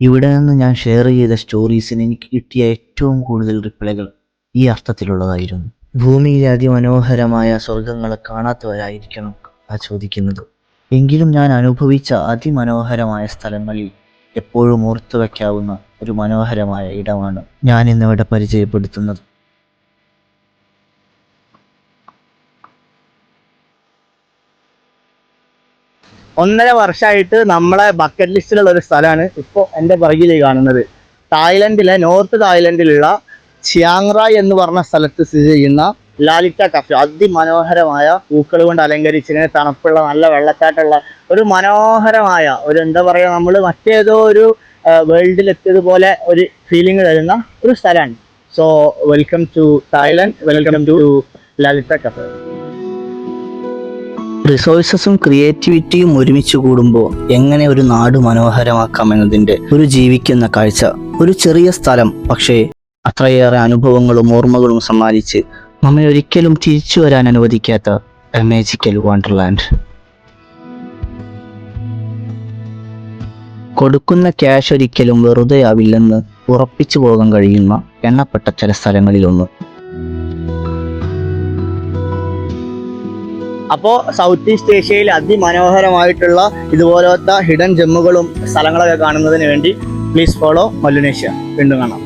ഇവിടെ നിന്ന് ഞാൻ ഷെയർ ചെയ്ത സ്റ്റോറീസിന് എനിക്ക് കിട്ടിയ ഏറ്റവും കൂടുതൽ റിപ്ലൈകൾ ഈ അർത്ഥത്തിലുള്ളതായിരുന്നു. ഭൂമിയിലെ അതിമനോഹരമായ സ്വർഗങ്ങളെ കാണാത്തവരായിരിക്കണം ആ ചോദിക്കുന്നത്. എങ്കിലും ഞാൻ അനുഭവിച്ച അതിമനോഹരമായ സ്ഥലങ്ങളിൽ എപ്പോഴും ഓർത്തു വയ്ക്കാവുന്ന ഒരു മനോഹരമായ ഇടമാണ് ഞാൻ ഇന്നിവിടെ പരിചയപ്പെടുത്തുന്നത്. 1.5 വർഷമായിട്ട് നമ്മളെ ബക്കറ്റ് ലിസ്റ്റിലുള്ള ഒരു സ്ഥലമാണ് ഇപ്പോൾ എൻ്റെ പിറകിൽ കാണുന്നത്. തായ്ലൻഡിലെ നോർത്ത് തായ്ലൻഡിലുള്ള ചിയാങ് റായ് എന്ന് പറഞ്ഞ സ്ഥലത്ത് സ്ഥിതി ചെയ്യുന്ന ലാലിറ്റ കഫേ. അതിമനോഹരമായ പൂക്കൾ കൊണ്ട് അലങ്കരിച്ചിങ്ങനെ തണുപ്പുള്ള നല്ല വെള്ളച്ചാട്ടമുള്ള ഒരു മനോഹരമായ ഒരു എന്താ പറയുക, നമ്മൾ മറ്റേതോ ഒരു വേൾഡിലെത്തിയതുപോലെ ഒരു ഫീലിംഗ് തരുന്ന ഒരു സ്ഥലമാണ്. So welcome to Thailand, welcome to Lalitta cafe. റിസോഴ്സസും ക്രിയേറ്റിവിറ്റിയും ഒരുമിച്ച് കൂടുമ്പോൾ എങ്ങനെ ഒരു നാട് മനോഹരമാക്കാമെന്നതിൻ്റെ ഒരു ജീവിക്കുന്ന കാഴ്ച. ഒരു ചെറിയ സ്ഥലം, പക്ഷേ അത്രയേറെ അനുഭവങ്ങളും ഓർമ്മകളും സമ്മാനിച്ച് നമ്മെ ഒരിക്കലും തിരിച്ചു വരാൻ അനുവദിക്കാത്ത എ മാജിക്കൽ വണ്ടർലാൻഡ്. കൊടുക്കുന്ന ക്യാഷ് ഒരിക്കലും വെറുതെ ആവില്ലെന്ന് ഉറപ്പിച്ചു പോകാൻ കഴിയുന്ന എണ്ണപ്പെട്ട ചില സ്ഥലങ്ങളിലൊന്ന്. അപ്പോൾ സൗത്ത് ഈസ്റ്റ് ഏഷ്യയിൽ അതിമനോഹരമായിട്ടുള്ള ഇതുപോലത്തെ ഹിഡൻ ജെമ്മുകളും സ്ഥലങ്ങളൊക്കെ കാണുന്നതിന് വേണ്ടി പ്ലീസ് ഫോളോ മല്ലുനേഷ്യ. വീണ്ടും കാണാം.